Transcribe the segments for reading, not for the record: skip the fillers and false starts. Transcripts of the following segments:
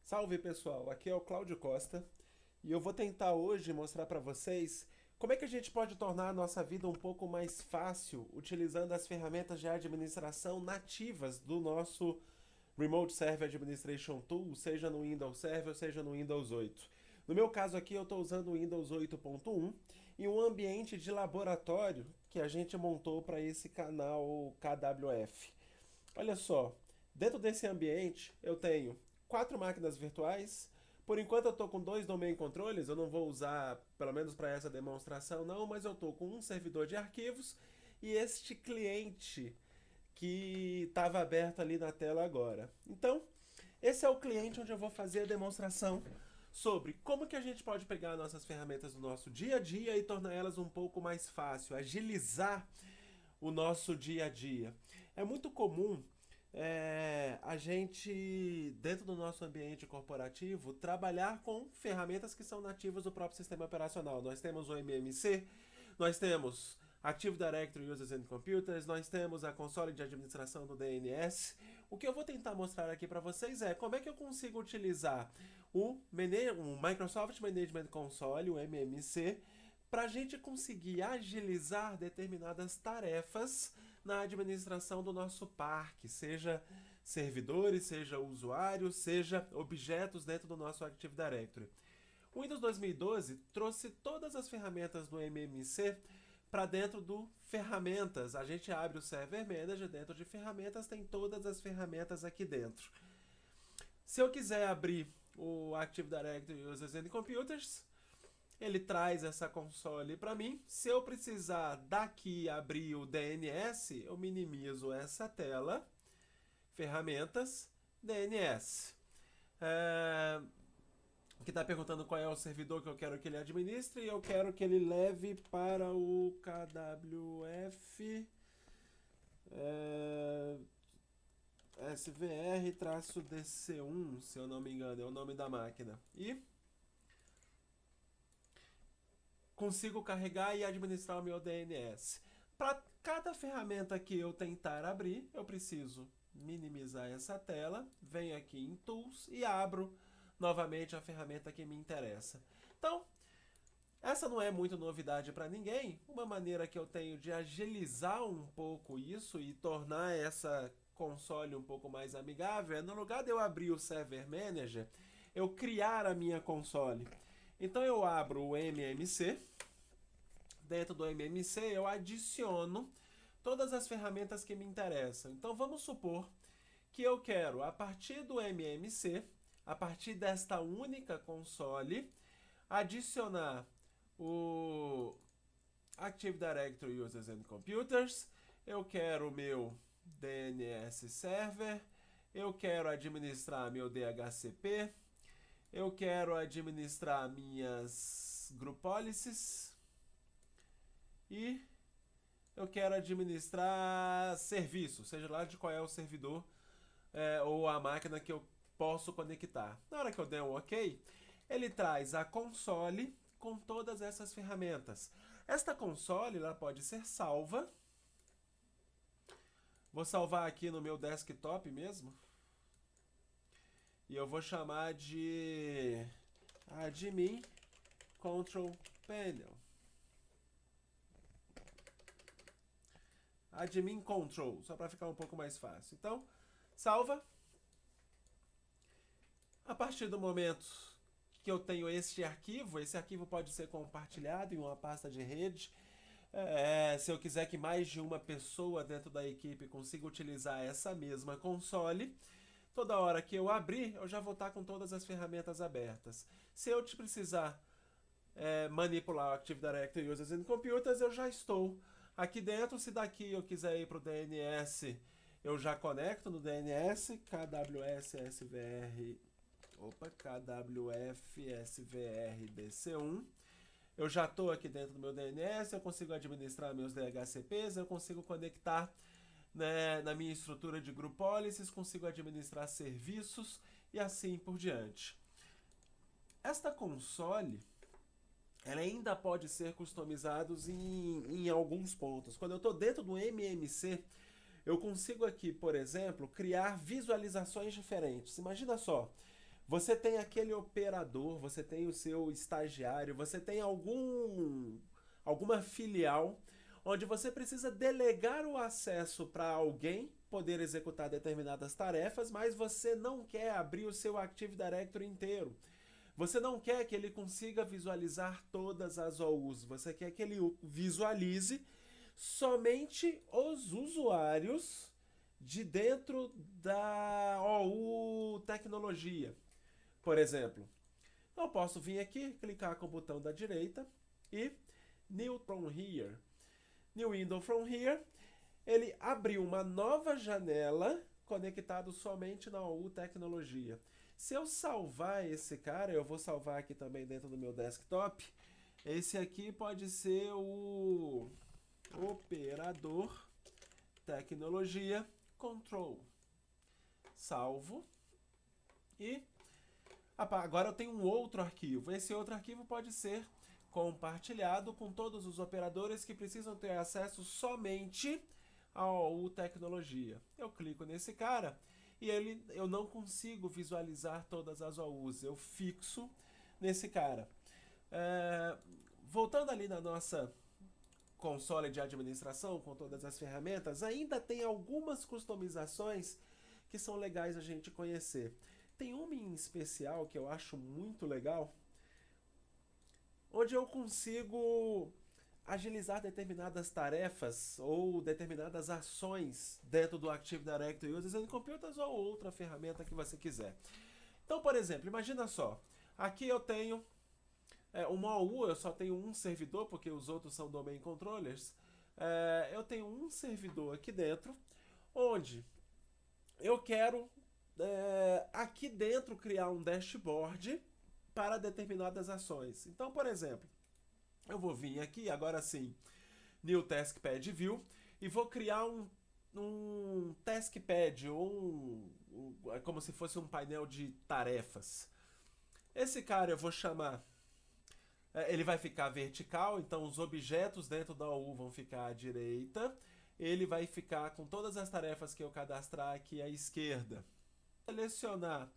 Salve pessoal, aqui é o Cláudio Costa e eu vou tentar hoje mostrar para vocês como é que a gente pode tornar a nossa vida um pouco mais fácil utilizando as ferramentas de administração nativas do nosso Remote Server Administration Tool, seja no Windows Server, seja no Windows 8. No meu caso aqui eu estou usando o Windows 8.1 e um ambiente de laboratório que a gente montou para esse canal KWF. Olha só, dentro desse ambiente eu tenho 4 máquinas virtuais. Por enquanto eu estou com 2 domain controllers, eu não vou usar, pelo menos para essa demonstração não, mas eu estou com um servidor de arquivos e este cliente que estava aberto ali na tela agora. Então, esse é o cliente onde eu vou fazer a demonstração sobre como que a gente pode pegar nossas ferramentas do nosso dia a dia e tornar elas um pouco mais fácil, agilizar o nosso dia a dia. É muito comum a gente, dentro do nosso ambiente corporativo, trabalhar com ferramentas que são nativas do próprio sistema operacional. Nós temos o MMC, nós temos Active Directory Users and Computers, nós temos a console de administração do DNS. O que eu vou tentar mostrar aqui para vocês é como é que eu consigo utilizar o Microsoft Management Console, o MMC, para a gente conseguir agilizar determinadas tarefas na administração do nosso parque, seja servidores, seja usuários, seja objetos dentro do nosso Active Directory. O Windows 2012 trouxe todas as ferramentas do MMC para dentro do ferramentas. A gente abre o Server Manager, dentro de ferramentas tem todas as ferramentas aqui dentro. Se eu quiser abrir o Active Directory Users and Computers, ele traz essa console para mim. Se eu precisar daqui abrir o DNS, eu minimizo essa tela, ferramentas, DNS. Que está perguntando qual é o servidor que eu quero que ele administre, e eu quero que ele leve para o KWF SVR-DC1, se eu não me engano, é o nome da máquina. E consigo carregar e administrar o meu DNS. Para cada ferramenta que eu tentar abrir, eu preciso minimizar essa tela, venho aqui em Tools e abro novamente a ferramenta que me interessa. Então, essa não é muito novidade para ninguém. Uma maneira que eu tenho de agilizar um pouco isso e tornar essa console um pouco mais amigável é, no lugar de eu abrir o Server Manager, eu criar a minha console. Então eu abro o MMC. Dentro do MMC eu adiciono todas as ferramentas que me interessam. Então vamos supor que eu quero, a partir do MMC, a partir desta única console, adicionar o Active Directory Users and Computers, eu quero o meu DNS Server, eu quero administrar meu DHCP, eu quero administrar minhas group policies e eu quero administrar serviço, seja lá de qual é o servidor ou a máquina que eu posso conectar. Na hora que eu der um OK, ele traz a console com todas essas ferramentas. Esta console ela pode ser salva. Vou salvar aqui no meu desktop mesmo. E eu vou chamar de Admin Control Panel. Admin Control, só para ficar um pouco mais fácil. Então, salva. A partir do momento que eu tenho este arquivo, esse arquivo pode ser compartilhado em uma pasta de rede. Se eu quiser que mais de uma pessoa dentro da equipe consiga utilizar essa mesma console, toda hora que eu abrir, eu já vou estar com todas as ferramentas abertas. Se eu precisar manipular o Active Directory Users and Computers, eu já estou aqui dentro. Se daqui eu quiser ir para o DNS, eu já conecto no DNS, KWFSVRDC1. Eu já estou aqui dentro do meu DNS, eu consigo administrar meus DHCPs, eu consigo conectar na minha estrutura de group policies, consigo administrar serviços e assim por diante. Esta console ela ainda pode ser customizada em alguns pontos. Quando eu estou dentro do MMC, eu consigo aqui, por exemplo, criar visualizações diferentes. Imagina só, Você tem aquele operador, você tem o seu estagiário, você tem alguma filial onde você precisa delegar o acesso para alguém poder executar determinadas tarefas, mas você não quer abrir o seu Active Directory inteiro. Você não quer que ele consiga visualizar todas as OUs, você quer que ele visualize somente os usuários de dentro da OU tecnologia. Por exemplo, eu posso vir aqui, clicar com o botão da direita e New from Here. New Window from Here, ele abriu uma nova janela conectado somente na OU Tecnologia. Se eu salvar esse cara, eu vou salvar aqui também dentro do meu desktop. Esse aqui pode ser o operador tecnologia control. Salvo. E agora eu tenho um outro arquivo. Esse outro arquivo pode ser compartilhado com todos os operadores que precisam ter acesso somente ao tecnologia. Eu clico nesse cara e eu não consigo visualizar todas as OUs. Eu fixo nesse cara. Voltando ali na nossa console de administração com todas as ferramentas, ainda tem algumas customizações que são legais a gente conhecer. Tem uma em especial que eu acho muito legal, onde eu consigo agilizar determinadas tarefas ou determinadas ações dentro do Active Directory using Computers ou outra ferramenta que você quiser. Então, por exemplo, imagina só, aqui eu tenho uma OU, eu só tenho um servidor, porque os outros são Domain Controllers. Eu tenho um servidor aqui dentro, onde eu quero aqui dentro criar um dashboard para determinadas ações. Então, por exemplo, eu vou vir aqui, agora sim, New Taskpad View, e vou criar um taskpad, como se fosse um painel de tarefas. Esse cara eu vou chamar, ele vai ficar vertical, então os objetos dentro da OU vão ficar à direita, ele vai ficar com todas as tarefas que eu cadastrar aqui à esquerda. Selecionar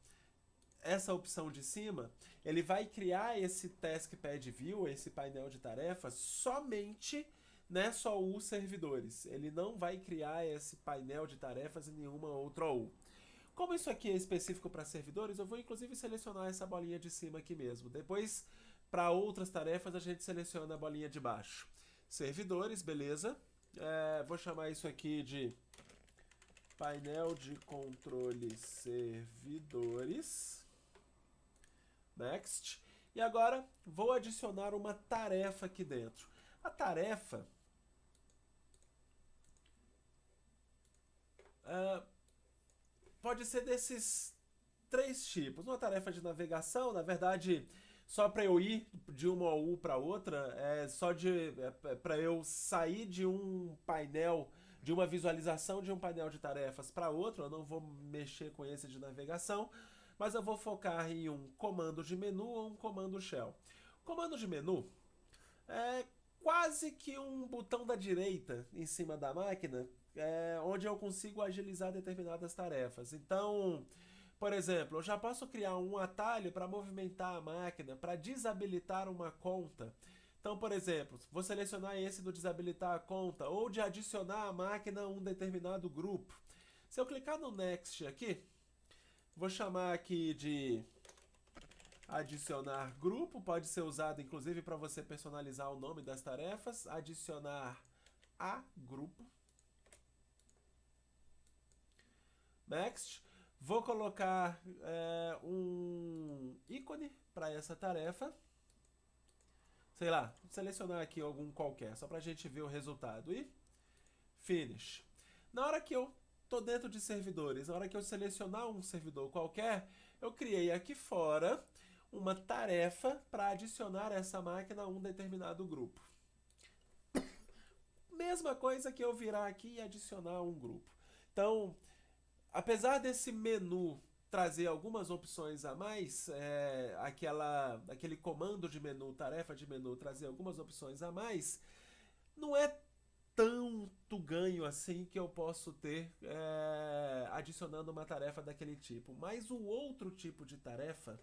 essa opção de cima, ele vai criar esse Taskpad View, esse painel de tarefas, somente nessa OU servidores. Ele não vai criar esse painel de tarefas em nenhuma outra OU. Como isso aqui é específico para servidores, eu vou inclusive selecionar essa bolinha de cima aqui mesmo. Depois, para outras tarefas, a gente seleciona a bolinha de baixo. Servidores, beleza. Vou chamar isso aqui de painel de controle servidores. Next. E agora vou adicionar uma tarefa aqui dentro. A tarefa pode ser desses três tipos. Uma tarefa de navegação, na verdade, só para eu ir de uma OU para outra, para eu sair de um painel, de uma visualização de um painel de tarefas para outro. Eu não vou mexer com esse de navegação, mas eu vou focar em um comando de menu ou um comando shell. Comando de menu é quase que um botão da direita em cima da máquina, onde eu consigo agilizar determinadas tarefas. Então, por exemplo, eu já posso criar um atalho para movimentar a máquina, para desabilitar uma conta. Então, por exemplo, vou selecionar esse do desabilitar a conta ou de adicionar à máquina um determinado grupo. Se eu clicar no Next aqui, vou chamar aqui de adicionar grupo, pode ser usado inclusive para você personalizar o nome das tarefas. Adicionar a grupo. Next. Vou colocar um ícone para essa tarefa. Sei lá, vou selecionar aqui algum qualquer, só para a gente ver o resultado. E Finish. Na hora que eu estou dentro de servidores, na hora que eu selecionar um servidor qualquer, eu criei aqui fora uma tarefa para adicionar essa máquina a um determinado grupo. Mesma coisa que eu virar aqui e adicionar um grupo. Então, apesar desse menu trazer algumas opções a mais, aquele comando de menu, tarefa de menu, trazer algumas opções a mais, não é tanto ganho assim que eu posso ter adicionando uma tarefa daquele tipo. Mas o outro tipo de tarefa,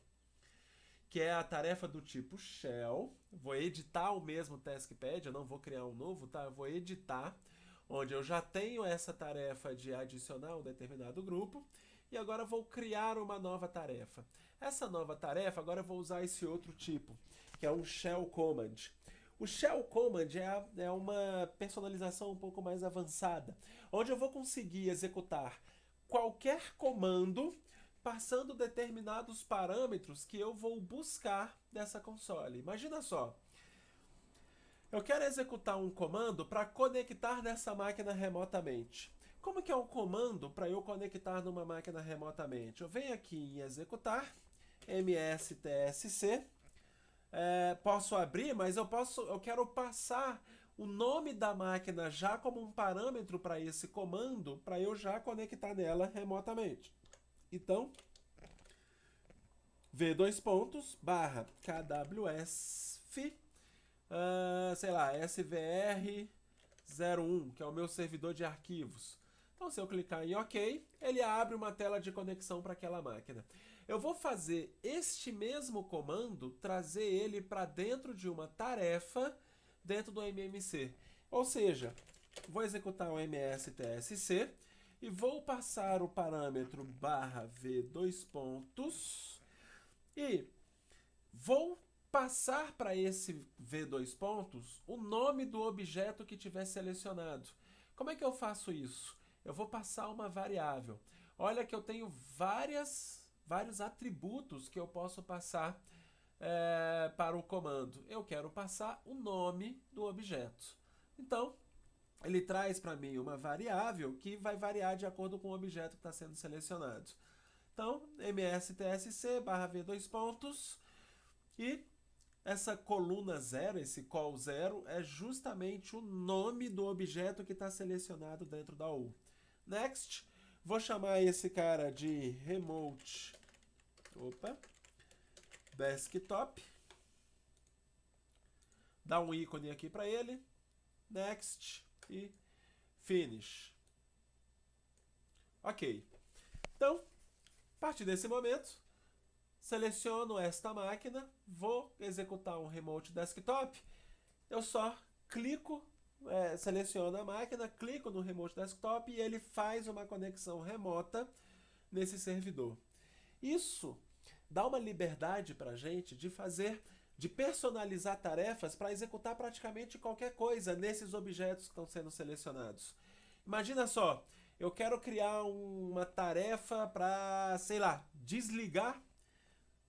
que é a tarefa do tipo shell, vou editar o mesmo taskpad, eu não vou criar um novo, tá? Eu vou editar, onde eu já tenho essa tarefa de adicionar um determinado grupo, e agora vou criar uma nova tarefa. Essa nova tarefa, agora eu vou usar esse outro tipo, que é um shell command. O shell command é uma personalização um pouco mais avançada, onde eu vou conseguir executar qualquer comando passando determinados parâmetros que eu vou buscar dessa console. Imagina só, eu quero executar um comando para conectar nessa máquina remotamente. Como que é um comando para eu conectar numa máquina remotamente? Eu venho aqui em executar, mstsc, posso abrir, mas eu quero passar o nome da máquina já como um parâmetro para esse comando, para eu já conectar nela remotamente. Então, v dois pontos barra kws sei lá, svr01, que é o meu servidor de arquivos. Então, se eu clicar em OK, ele abre uma tela de conexão para aquela máquina. Eu vou fazer este mesmo comando, trazer ele para dentro de uma tarefa dentro do MMC. Ou seja, vou executar o mstsc e vou passar o parâmetro barra v dois pontos e vou passar para esse v dois pontos o nome do objeto que tiver selecionado. Como é que eu faço isso? Eu vou passar uma variável. Olha que eu tenho vários atributos que eu posso passar para o comando. Eu quero passar o nome do objeto. Então, ele traz para mim uma variável que vai variar de acordo com o objeto que está sendo selecionado. Então, mstsc barra v dois pontos e essa coluna 0, esse call 0, é justamente o nome do objeto que está selecionado dentro da U. Next, vou chamar esse cara de remote desktop, dar um ícone aqui para ele, next e finish. Ok. Então, a partir desse momento, seleciono esta máquina, vou executar um remote desktop, eu só clico, seleciono a máquina, clico no remote desktop e ele faz uma conexão remota nesse servidor. Isso dá uma liberdade para a gente de personalizar tarefas para executar praticamente qualquer coisa nesses objetos que estão sendo selecionados. Imagina só, eu quero criar uma tarefa para, sei lá, desligar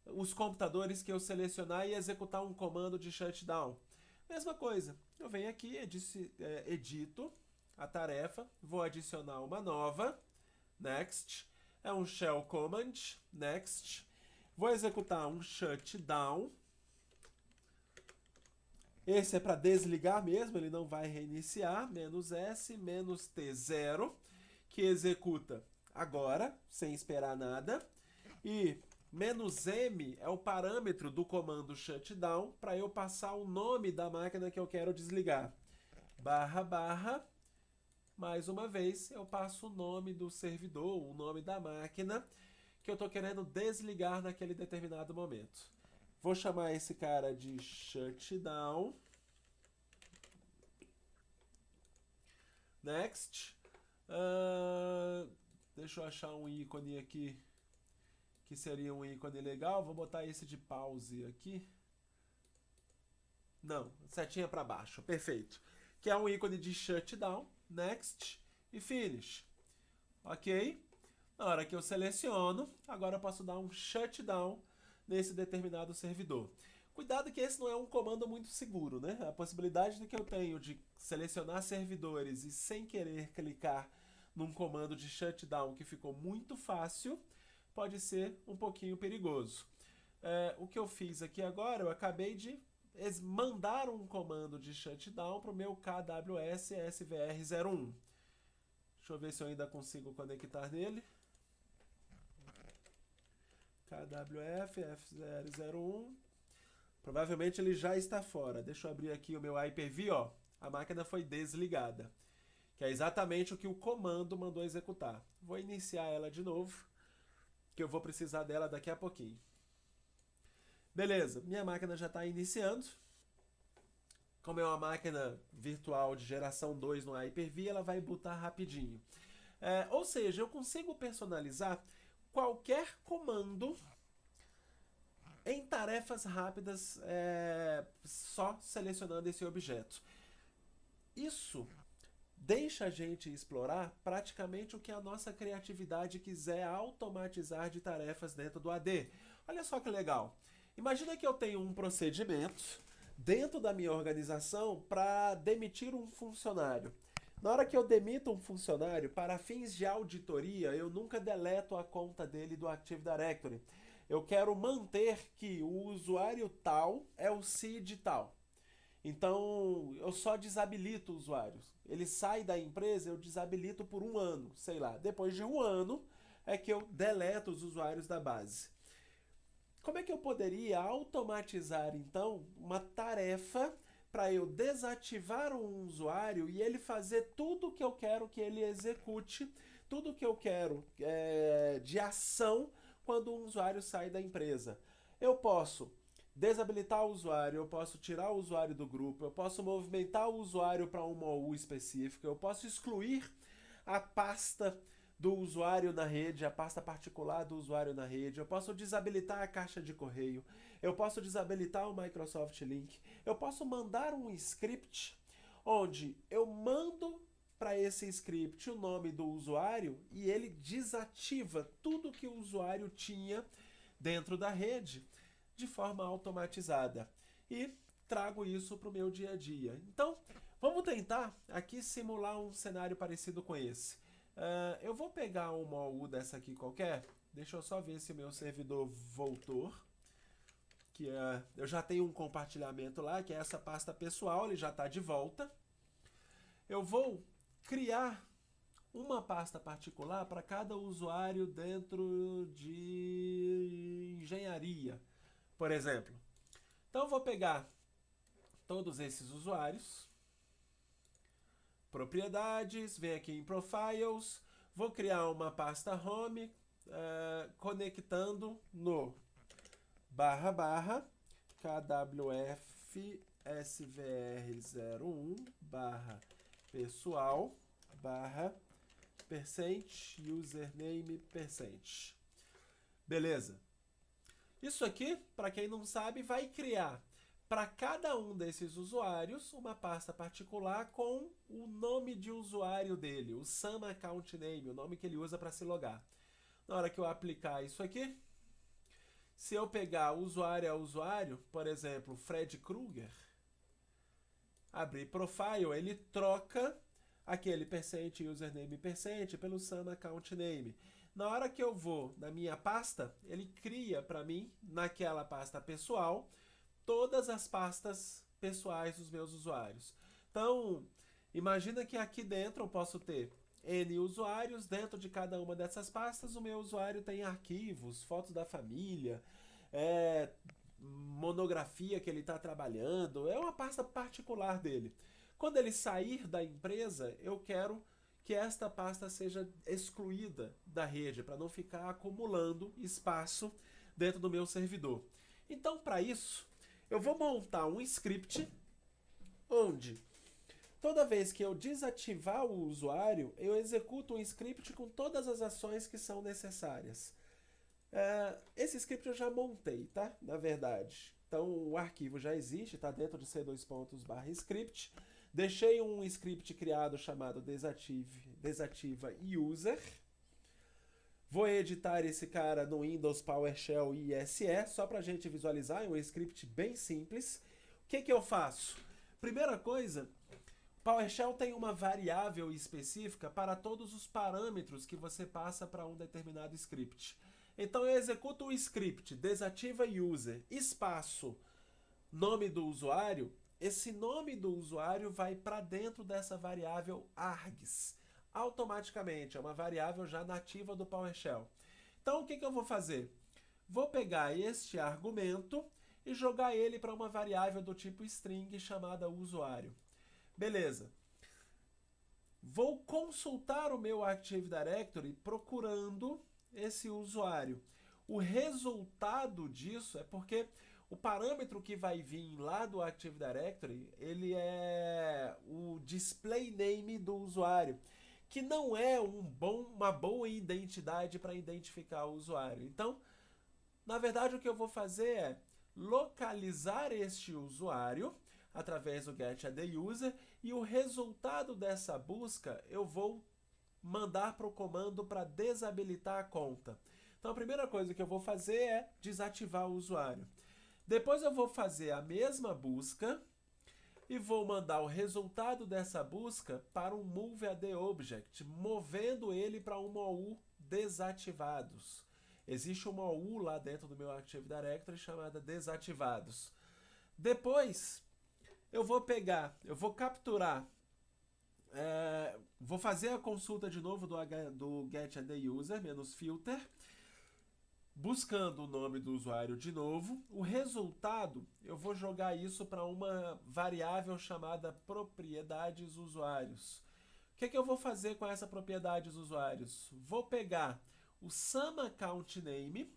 os computadores que eu selecionar e executar um comando de shutdown. Mesma coisa, eu venho aqui, edito a tarefa, vou adicionar uma nova, next, é um shell command, next, vou executar um shutdown, esse é para desligar mesmo, ele não vai reiniciar, "-s", "-t0", que executa agora, sem esperar nada, e "-m" é o parâmetro do comando shutdown para eu passar o nome da máquina que eu quero desligar. Barra, barra, mais uma vez, eu passo o nome do servidor, o nome da máquina que eu estou querendo desligar naquele determinado momento. Vou chamar esse cara de shutdown. Next. Deixa eu achar um ícone aqui que seria um ícone legal. Vou botar esse de pause aqui. Não, setinha para baixo, perfeito. Que é um ícone de shutdown, next e finish. Ok? Na hora que eu seleciono, agora eu posso dar um shutdown nesse determinado servidor. Cuidado que esse não é um comando muito seguro, né? A possibilidade que eu tenho de selecionar servidores e sem querer clicar num comando de shutdown que ficou muito fácil, pode ser um pouquinho perigoso. O que eu fiz aqui agora, eu acabei de mandar um comando de shutdown para o meu KWS SVR01. Deixa eu ver se eu ainda consigo conectar nele. KWF F001. Provavelmente ele já está fora. Deixa eu abrir aqui o meu Hyper-V, ó. a máquina foi desligada, que é exatamente o que o comando mandou executar. Vou iniciar ela de novo, que eu vou precisar dela daqui a pouquinho. Beleza, minha máquina já está iniciando. Como é uma máquina virtual de geração 2 no Hyper-V, ela vai bootar rapidinho. Ou seja, eu consigo personalizar qualquer comando em tarefas rápidas, só selecionando esse objeto. Isso deixa a gente explorar praticamente o que a nossa criatividade quiser automatizar de tarefas dentro do AD. Olha só que legal. Imagina que eu tenho um procedimento dentro da minha organização para demitir um funcionário. Na hora que eu demito um funcionário, para fins de auditoria, eu nunca deleto a conta dele do Active Directory. Eu quero manter que o usuário tal é o CID tal. Então, eu só desabilito usuários. Ele sai da empresa, eu desabilito por 1 ano, sei lá. Depois de 1 ano é que eu deleto os usuários da base. Como é que eu poderia automatizar, então, uma tarefa para eu desativar um usuário e ele fazer tudo o que eu quero que ele execute, tudo o que eu quero de ação quando um usuário sai da empresa? Eu posso desabilitar o usuário, eu posso tirar o usuário do grupo, eu posso movimentar o usuário para uma OU específica, eu posso excluir a pasta do usuário na rede, a pasta particular do usuário na rede, eu posso desabilitar a caixa de correio, eu posso desabilitar o Microsoft Link, eu posso mandar um script onde eu mando para esse script o nome do usuário e ele desativa tudo que o usuário tinha dentro da rede de forma automatizada. E trago isso para o meu dia a dia. Então, vamos tentar aqui simular um cenário parecido com esse. Eu vou pegar uma OU dessa aqui qualquer. Deixa eu só ver se o meu servidor voltou. Eu já tenho um compartilhamento lá, que é essa pasta pessoal, ele já está de volta. Eu vou criar uma pasta particular para cada usuário dentro de engenharia, por exemplo. Então eu vou pegar todos esses usuários, propriedades, vem aqui em Profiles, vou criar uma pasta home, conectando no //kwf svr01 pessoal %username %. Beleza. Isso aqui, para quem não sabe, vai criar para cada um desses usuários uma pasta particular com o nome de usuário dele, o SAM Account Name, o nome que ele usa para se logar. Na hora que eu aplicar isso aqui, se eu pegar usuário a usuário, por exemplo, Fred Krueger, abrir Profile, ele troca aquele %username % pelo SAM Account Name. Na hora que eu vou na minha pasta, ele cria para mim, naquela pasta pessoal, todas as pastas pessoais dos meus usuários. Então, imagina que aqui dentro eu posso ter N usuários, dentro de cada uma dessas pastas o meu usuário tem arquivos, fotos da família, monografia que ele está trabalhando, é uma pasta particular dele. Quando ele sair da empresa, eu quero que esta pasta seja excluída da rede, para não ficar acumulando espaço dentro do meu servidor. Então, para isso, eu vou montar um script onde toda vez que eu desativar o usuário, eu executo um script com todas as ações que são necessárias. Esse script eu já montei, tá? Na verdade. Então, o arquivo já existe, está dentro de c:/script. Deixei um script criado chamado desativa user. Vou editar esse cara no Windows PowerShell ISE, só para a gente visualizar, é um script bem simples. O que eu faço? Primeira coisa, PowerShell tem uma variável específica para todos os parâmetros que você passa para um determinado script. Então eu executo o script desativa user, espaço, nome do usuário. Esse nome do usuário vai para dentro dessa variável args. Automaticamente, é uma variável já nativa do PowerShell. Então o que eu vou fazer? Vou pegar este argumento e jogar ele para uma variável do tipo string chamada usuário. Beleza. Vou consultar o meu Active Directory procurando esse usuário. O resultado disso é porque o parâmetro que vai vir lá do Active Directory, ele é o display name do usuário, que não é uma boa identidade para identificar o usuário. Então, na verdade, o que eu vou fazer é localizar este usuário através do getAddUser e o resultado dessa busca eu vou mandar para o comando para desabilitar a conta. Então a primeira coisa que eu vou fazer é desativar o usuário. Depois eu vou fazer a mesma busca e vou mandar o resultado dessa busca para um moveAddObject, movendo ele para um OU desativados. Existe uma OU lá dentro do meu Active Directory chamada desativados. Depois eu vou capturar, vou fazer a consulta de novo do getAddUser, -filter, buscando o nome do usuário de novo. O resultado, eu vou jogar isso para uma variável chamada propriedades usuários. O que eu vou fazer com essa propriedades usuários? Vou pegar o SumAccountName,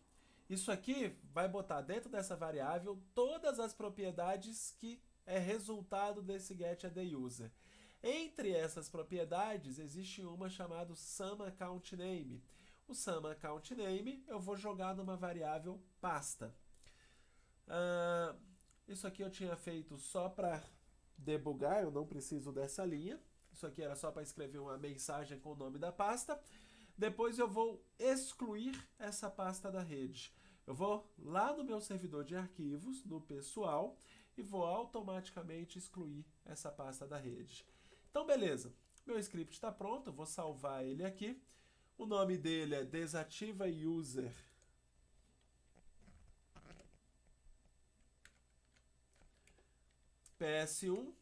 isso aqui vai botar dentro dessa variável todas as propriedades que é resultado desse getAddUser. Entre essas propriedades, existe uma chamada SumAccountName. O SumAccountName eu vou jogar numa variável pasta. Isso aqui eu tinha feito só para debugar, eu não preciso dessa linha. Isso aqui era só para escrever uma mensagem com o nome da pasta. Depois eu vou excluir essa pasta da rede. Eu vou lá no meu servidor de arquivos, no pessoal, e vou automaticamente excluir essa pasta da rede. Então, beleza. Meu script está pronto, eu vou salvar ele aqui. O nome dele é desativa user PS1. O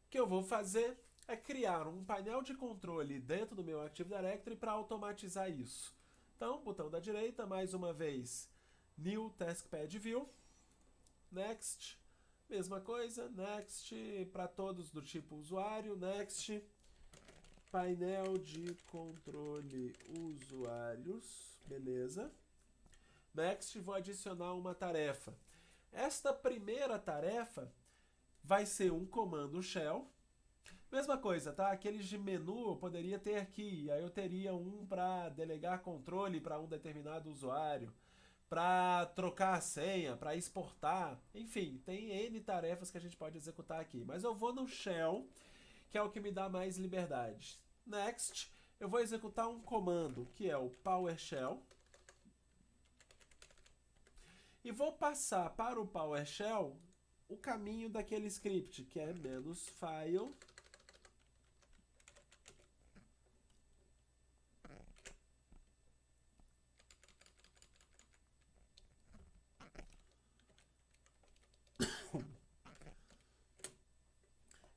que eu vou fazer é criar um painel de controle dentro do meu Active Directory para automatizar isso. Então, botão da direita, mais uma vez, New Taskpad View, Next, mesma coisa, Next, para todos do tipo usuário, Next, painel de controle usuários, beleza. Next, vou adicionar uma tarefa. Esta primeira tarefa vai ser um comando shell. Mesma coisa, tá? Aqueles de menu eu poderia ter aqui, aí eu teria um para delegar controle para um determinado usuário, para trocar a senha, para exportar, enfim, tem N tarefas que a gente pode executar aqui. Mas eu vou no shell, que é o que me dá mais liberdade. Next, eu vou executar um comando, que é o PowerShell, e vou passar para o PowerShell o caminho daquele script, que é -file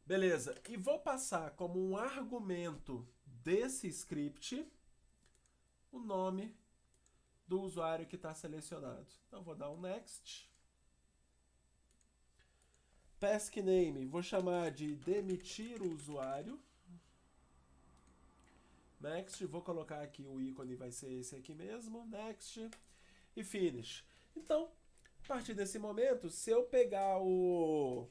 beleza, e vou passar como um argumento desse script o nome do usuário que está selecionado. Então, vou dar um next. Task name, vou chamar de demitir o usuário. Next, vou colocar aqui o ícone, vai ser esse aqui mesmo. Next e finish. Então, a partir desse momento, se eu pegar o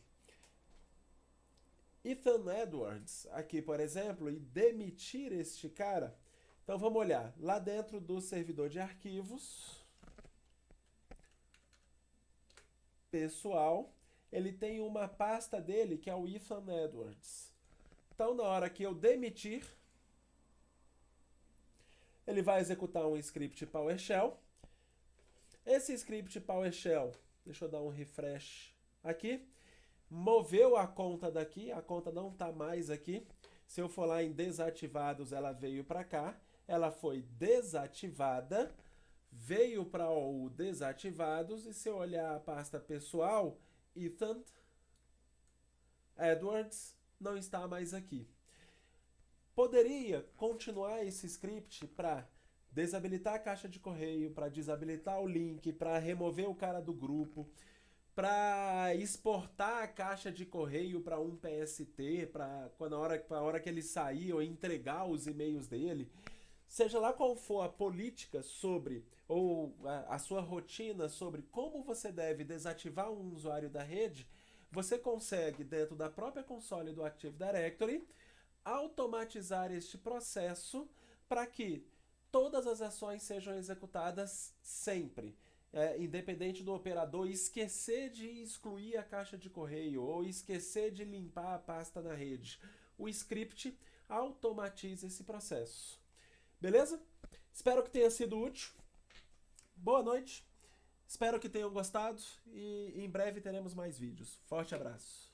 Ethan Edwards aqui, por exemplo, e demitir este cara, então vamos olhar lá dentro do servidor de arquivos, pessoal, ele tem uma pasta dele que é o Ethan Edwards. Então, na hora que eu demitir, ele vai executar um script PowerShell. Esse script PowerShell, deixa eu dar um refresh aqui, moveu a conta daqui, a conta não está mais aqui. Se eu for lá em desativados, ela veio para cá, ela foi desativada, veio para o desativados, e se eu olhar a pasta pessoal, Ethan Edwards não está mais aqui. Poderia continuar esse script para desabilitar a caixa de correio, para desabilitar o link, para remover o cara do grupo, para exportar a caixa de correio para um PST, para a hora que ele sair ou entregar os e-mails dele. Seja lá qual for a política sobre, ou a sua rotina sobre como você deve desativar um usuário da rede, você consegue, dentro da própria console do Active Directory, automatizar este processo para que todas as ações sejam executadas sempre. Independente do operador esquecer de excluir a caixa de correio ou esquecer de limpar a pasta na rede, o script automatiza esse processo. Beleza? Espero que tenha sido útil. Boa noite. Espero que tenham gostado e em breve teremos mais vídeos. Forte abraço.